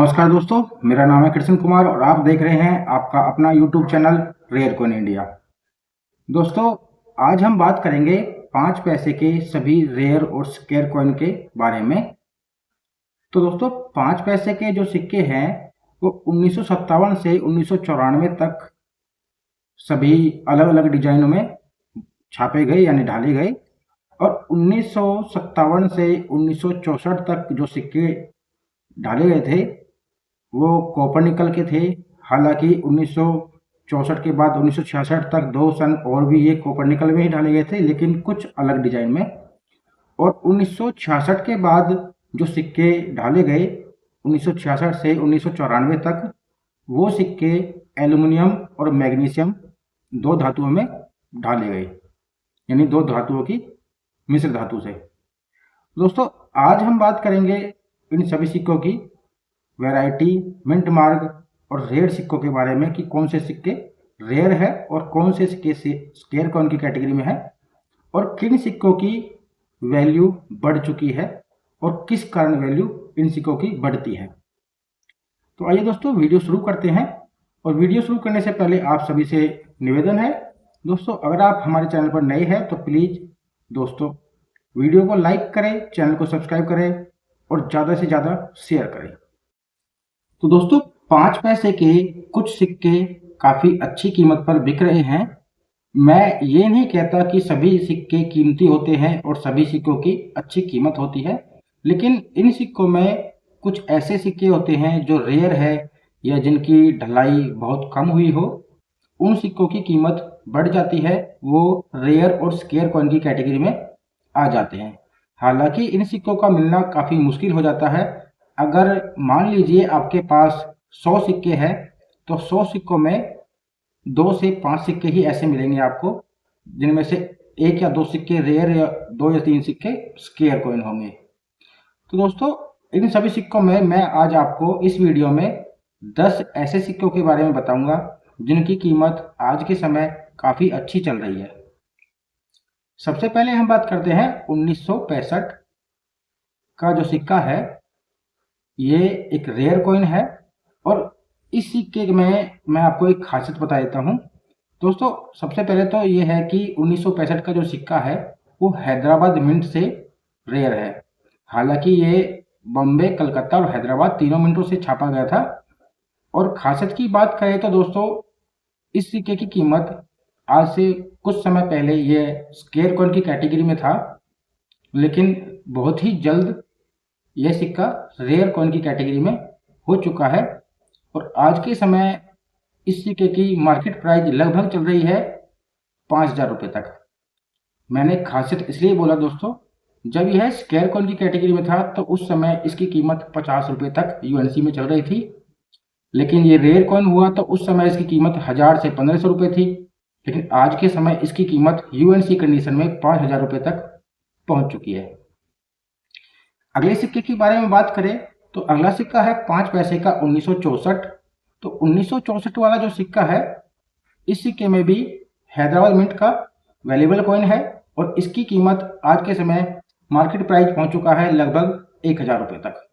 नमस्कार दोस्तों, मेरा नाम है कृष्ण कुमार और आप देख रहे हैं आपका अपना YouTube channel rare coin India. दोस्तों, आज हम बात करेंगे 5 पैसे के सभी रेयर और स्केयर कॉइन के बारे में। तो दोस्तों, 5 पैसे के जो सिक्के हैं वो 1957 से 1994 तक सभी अलग अलग डिजाइनों में छापे गए यानी ढाले गए, और 1957 से 1964 तक जो सिक्के ढाले गए थे वो कॉपर निकल के थे। हालांकि 1964 के बाद 1966 तक 2 सन और भी ये कॉपर निकल में ही डाले गए थे, लेकिन कुछ अलग डिजाइन में। और 1966 के बाद जो सिक्के डाले गए 1966 से 1994 तक, वो सिक्के एल्युमिनियम और मैग्नीशियम 2 धातुओं में ढाले गए, यानी 2 धातुओं की मिश्र धातु से। दोस्तों, आज हम बात करेंगे इन सभी सिक्कों की वैरायटी, मिंट मार्क और रेयर सिक्कों के बारे में कि कौन से सिक्के रेयर है और कौन से सिक्के स्केयर कॉइन की कैटेगरी में है, और किन सिक्कों की वैल्यू बढ़ चुकी है और किस कारण वैल्यू इन सिक्कों की बढ़ती है। तो आइए दोस्तों, वीडियो शुरू करते हैं। और वीडियो शुरू करने से पहले आप सभी से निवेदन है दोस्तों, अगर आप हमारे चैनल पर नए हैं तो प्लीज़ दोस्तों वीडियो को लाइक करें, चैनल को सब्सक्राइब करें और ज़्यादा से ज़्यादा शेयर करें। तो दोस्तों, 5 पैसे के कुछ सिक्के काफ़ी अच्छी कीमत पर बिक रहे हैं। मैं ये नहीं कहता कि सभी सिक्के कीमती होते हैं और सभी सिक्कों की अच्छी कीमत होती है, लेकिन इन सिक्कों में कुछ ऐसे सिक्के होते हैं जो रेयर है या जिनकी ढलाई बहुत कम हुई हो, उन सिक्कों की कीमत बढ़ जाती है, वो रेयर और स्केयर कॉइन की कैटेगरी में आ जाते हैं। हालांकि इन सिक्कों का मिलना काफ़ी मुश्किल हो जाता है। अगर मान लीजिए आपके पास 100 सिक्के हैं तो 100 सिक्कों में 2 से 5 सिक्के ही ऐसे मिलेंगे आपको जिनमें से 1 या 2 सिक्के रेयर या 2 या 3 सिक्के स्केयर कॉइन होंगे। तो दोस्तों, इन सभी सिक्कों में मैं आज आपको इस वीडियो में 10 ऐसे सिक्कों के बारे में बताऊंगा जिनकी कीमत आज के समय काफ़ी अच्छी चल रही है। सबसे पहले हम बात करते हैं 1965 का जो सिक्का है, ये एक रेयर कॉइन है। और इस सिक्के में मैं आपको एक खासियत बता देता हूँ। दोस्तों, सबसे पहले तो ये है कि 1965 का जो सिक्का है वो हैदराबाद मिंट से रेयर है। हालांकि ये बॉम्बे, कलकत्ता और हैदराबाद तीनों मिंटों से छापा गया था। और खासियत की बात करें तो दोस्तों, इस सिक्के की कीमत आज से कुछ समय पहले ये स्केयर कॉइन की कैटेगरी में था, लेकिन बहुत ही जल्द यह सिक्का रेयर कॉइन की कैटेगरी में हो चुका है। और आज के समय इस सिक्के की मार्केट प्राइस लगभग चल रही है 5,000 रुपये तक। मैंने खासियत इसलिए बोला दोस्तों, जब यह स्केयर कॉइन की कैटेगरी में था तो उस समय इसकी कीमत 50 रुपये तक यूएनसी में चल रही थी, लेकिन ये रेयर कॉइन हुआ तो उस समय इसकी कीमत 1000 से 1500 रुपये थी। लेकिन आज के समय इसकी कीमत यूएनसी कंडीशन में 5000 रुपये तक पहुंच चुकी है। अगले सिक्के के बारे में बात करें तो अगला सिक्का है 5 पैसे का 1964। तो 1964 वाला जो सिक्का है, इस सिक्के में भी हैदराबाद मिंट का वैल्यूएबल कॉइन है और इसकी कीमत आज के समय मार्केट प्राइस पहुंच चुका है लगभग 1000 रुपये तक।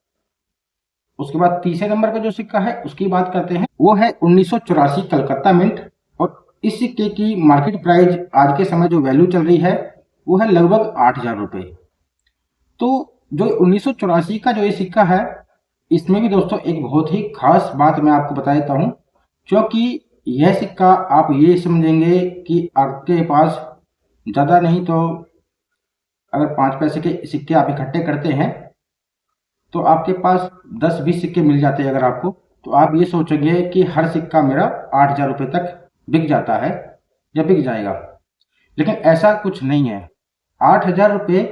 उसके बाद तीसरे नंबर का जो सिक्का है उसकी बात करते हैं, वो है 1984 कलकत्ता मिंट। और इस सिक्के की मार्केट प्राइस आज के समय जो वैल्यू चल रही है वो है लगभग 8000 रुपये। तो जो 1984 का जो ये सिक्का है, इसमें भी दोस्तों एक बहुत ही खास बात मैं आपको बता देता हूँ, क्योंकि यह सिक्का आप ये समझेंगे कि आपके पास ज़्यादा नहीं तो अगर 5 पैसे के सिक्के आप इकट्ठे करते हैं तो आपके पास 10-20 सिक्के मिल जाते हैं अगर आपको, तो आप ये सोचेंगे कि हर सिक्का मेरा 8000 रुपये तक बिक जाता है या बिक जाएगा, लेकिन ऐसा कुछ नहीं है। 8000 रुपये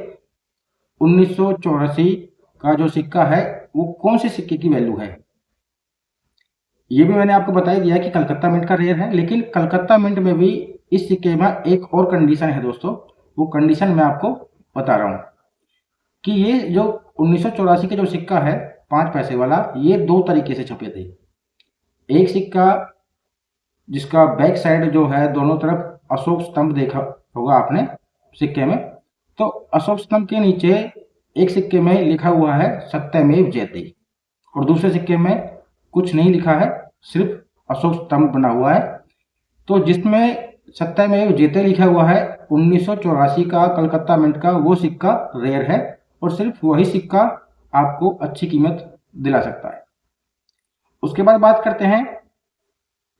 1984 का जो सिक्का है वो कौन से सिक्के की वैल्यू है, ये भी मैंने आपको बता ही दिया कि कलकत्ता मिंट का रेयर है। लेकिन कलकत्ता मिंट में भी इस सिक्के में एक और कंडीशन है दोस्तों, वो कंडीशन मैं आपको बता रहा हूँ कि ये जो 1984 का जो सिक्का है 5 पैसे वाला, ये 2 तरीके से छपे थे। एक सिक्का जिसका बैक साइड जो है दोनों तरफ अशोक स्तंभ देखा होगा आपने सिक्के में, तो अशोक स्तंभ के नीचे एक सिक्के में लिखा हुआ है सत्यमेव जयते और दूसरे सिक्के में कुछ नहीं लिखा है, सिर्फ अशोक स्तंभ बना हुआ है। तो जिसमें सत्यमेव जयते लिखा हुआ है 1984 का कलकत्ता मिंट का, वो सिक्का रेयर है और सिर्फ वही सिक्का आपको अच्छी कीमत दिला सकता है। उसके बाद बात करते हैं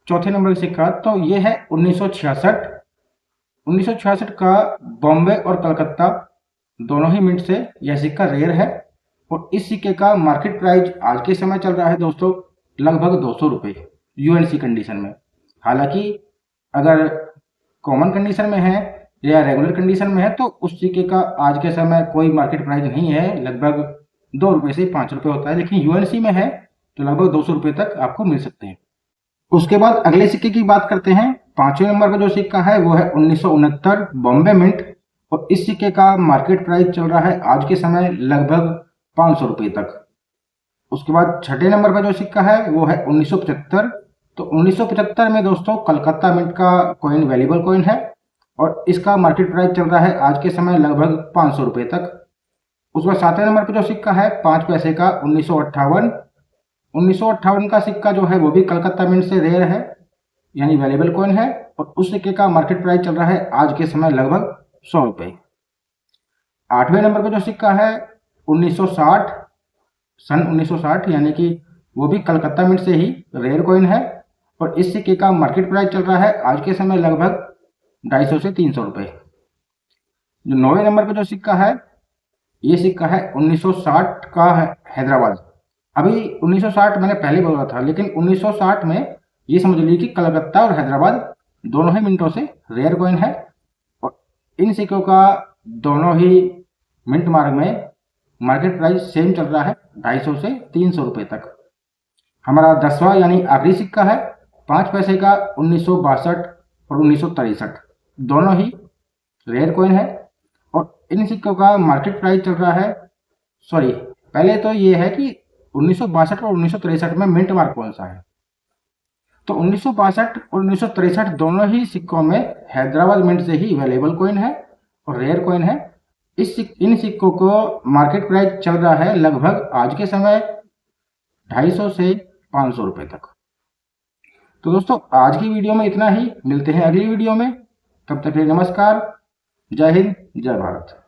चौथे नंबर का सिक्का। तो ये है 1966। 1966 का बॉम्बे और कलकत्ता दोनों ही मिंट से यह सिक्का रेयर है और इस सिक्के का मार्केट प्राइस आज के समय चल रहा है दोस्तों लगभग 200 रुपये यूएनसी कंडीशन में। हालांकि अगर कॉमन कंडीशन में है या रेगुलर कंडीशन में है तो उस सिक्के का आज के समय कोई मार्केट प्राइस नहीं है, लगभग 2 रुपये से 5 रुपये होता है। लेकिन यूएनसी में है तो लगभग 200 रुपये तक आपको मिल सकते हैं। उसके बाद अगले सिक्के की बात करते हैं। 5वें नंबर का जो सिक्का है वो है 1969 बॉम्बे मिंट और इस सिक्के का मार्केट प्राइस चल रहा है आज के समय लगभग 500 रुपये तक। उसके बाद 6ठे नंबर का जो सिक्का है वो है 1975। तो 1975 में दोस्तों कलकत्ता मिंट का कॉइन वैल्यूएबल कॉइन है और इसका मार्केट प्राइस चल रहा है आज के समय लगभग 500 रुपये तक। उसके बाद 7वें नंबर पर जो सिक्का है 5 पैसे का 1958। 1958 का सिक्का जो है वो भी कलकत्ता मिंट से रेयर है यानी वैल्यूएबल कॉइन है और उस सिक्के का मार्केट प्राइस चल रहा है आज के समय लगभग 100 रुपये। 8वें नंबर पर जो सिक्का है 1960 सन 1960 यानी कि वो भी कलकत्ता मिंट से ही रेयर कॉइन है और इस सिक्के का मार्केट प्राइस चल रहा है आज के समय लगभग 250 से 300 रुपये। जो 9वें नंबर पर जो सिक्का है ये सिक्का है 1960 का है हैदराबाद। अभी 1960 मैंने पहले बोला था, लेकिन 1960 में ये समझ लीजिए कि कलकत्ता और हैदराबाद दोनों ही मिंटों से रेयर कॉइन है और इन सिक्कों का दोनों ही मिंट मार्क में मार्केट प्राइस सेम चल रहा है 250 से 300 रुपये तक। हमारा 10वां यानी आखिरी सिक्का है 5 पैसे का 1962 और 1963 दोनों ही रेयर कॉइन है और इन सिक्कों का मार्केट प्राइस चल रहा है, सॉरी पहले तो ये है कि 1962 और 1963 में मिंट मार्क कौन सा है। तो 1962 और 1963 दोनों ही सिक्कों में हैदराबाद मिंट से ही अवेलेबल कॉइन है और रेयर कॉइन है। इन सिक्कों को मार्केट प्राइस चल रहा है लगभग आज के समय 250 से 500 रुपये तक। तो दोस्तों आज की वीडियो में इतना ही, मिलते हैं अगली वीडियो में, तब तक के लिए नमस्कार, जय हिंद, जय भारत।